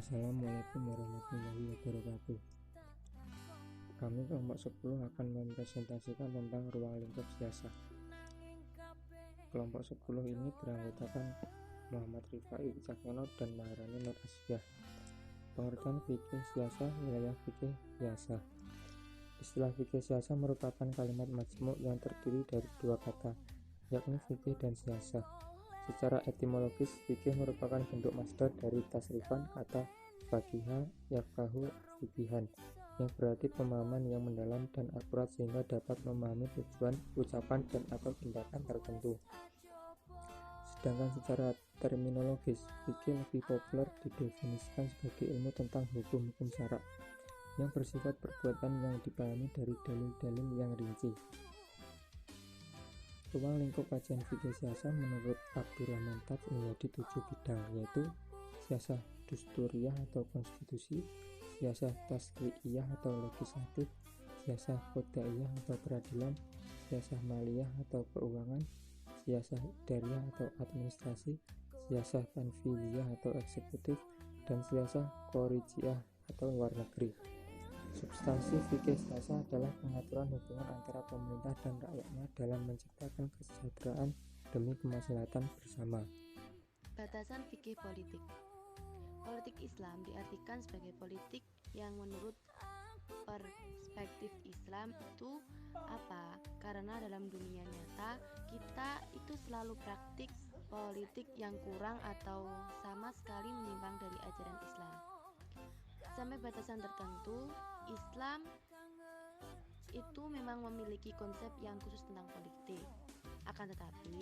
Assalamualaikum warahmatullahi wabarakatuh. Kami kelompok 10 akan mempresentasikan tentang ruang lingkup siasah. Kelompok 10 ini beranggotakan Muhammad Rifai Cakyono dan Maharani Nur Asyah. Pengertian fikih siasah, wilayah fikih siasah. Istilah fikih siasah merupakan kalimat majmuk yang terdiri dari dua kata, yakni fikih dan siasah. Secara etimologis, fikih merupakan bentuk masdar dari tasrifan kata faqiha yafqahu fiqihan, yang berarti pemahaman yang mendalam dan akurat sehingga dapat memahami tujuan, ucapan, dan atau tindakan tertentu. Sedangkan secara terminologis, fikih lebih populer didefinisikan sebagai ilmu tentang hukum-hukum syara yang bersifat perbuatan yang dipahami dari dalil-dalil yang rinci. Ruang lingkup kajian fikih siasah menurut Abdurrahman Taj menjadi 7 bidang, yaitu siasah dusturiyah atau konstitusi, siasah tasri'iyah atau legislatif, siasah qadaiyah atau peradilan, siasah maliyah atau keuangan, siasah idariyah atau administrasi, siasah tanfidiyah atau eksekutif, dan siasah khorijiyah atau luar negeri. Substansi fikih siasah adalah pengaturan hubungan antara pemerintah dan rakyatnya dalam menciptakan kesejahteraan demi kemaslahatan bersama. Batasan fikih politik. Politik Islam diartikan sebagai politik yang menurut perspektif Islam itu apa? Karena dalam dunia nyata kita itu selalu praktik politik yang kurang atau sama sekali menyimpang dari ajaran Islam. Sampai batasan tertentu, Islam itu memang memiliki konsep yang khusus tentang politik. Akan tetapi,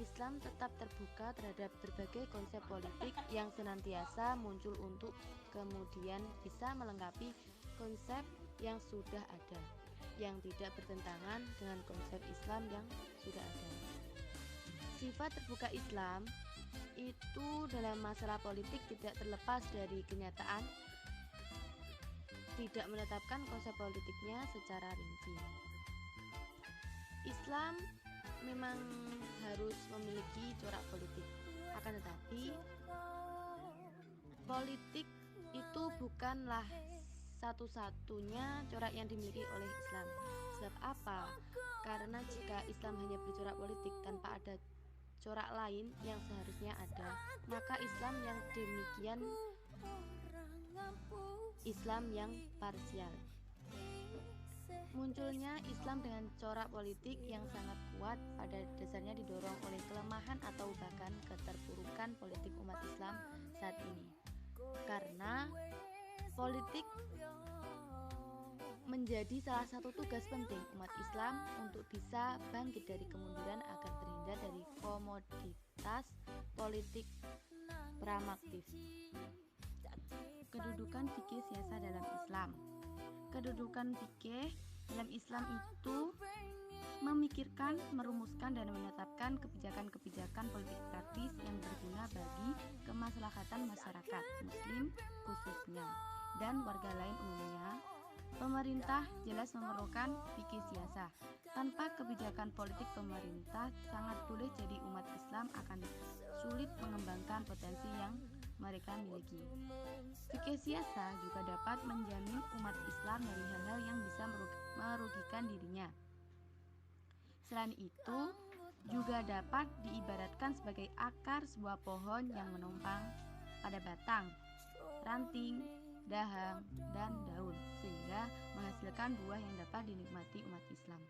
Islam tetap terbuka terhadap berbagai konsep politik yang senantiasa muncul untuk kemudian bisa melengkapi konsep yang sudah ada, yang tidak bertentangan dengan konsep Islam yang sudah ada. Sifat terbuka Islam itu dalam masalah politik tidak terlepas dari kenyataan tidak menetapkan konsep politiknya secara rinci. Islam memang harus memiliki corak politik, akan tetapi politik itu bukanlah satu-satunya corak yang dimiliki oleh Islam. Sebab apa? Karena jika Islam hanya bercorak politik tanpa ada corak lain yang seharusnya ada, maka Islam yang demikian Islam yang parsial. Munculnya Islam dengan corak politik yang sangat kuat pada dasarnya didorong oleh kelemahan atau bahkan keterpurukan politik umat Islam saat ini. Karena politik menjadi salah satu tugas penting umat Islam untuk bisa bangkit dari kemunduran agar terhindar dari komoditas politik pragmatis. Kedudukan fikih siasah dalam Islam. Kedudukan fikih dalam Islam itu memikirkan, merumuskan, dan menetapkan kebijakan-kebijakan politik praktis yang berguna bagi kemaslahatan masyarakat Muslim khususnya dan warga lain umumnya. Pemerintah jelas memerlukan fikih siasah. Tanpa kebijakan politik pemerintah sangat boleh jadi umat Islam akan sulit mengembangkan potensi yang mereka miliki. Fikih siasah juga dapat menjamin umat Islam dari hal-hal yang bisa merugikan dirinya. Selain itu, juga dapat diibaratkan sebagai akar sebuah pohon yang menumpang pada batang, ranting, dahan, dan daun, sehingga menghasilkan buah yang dapat dinikmati umat Islam.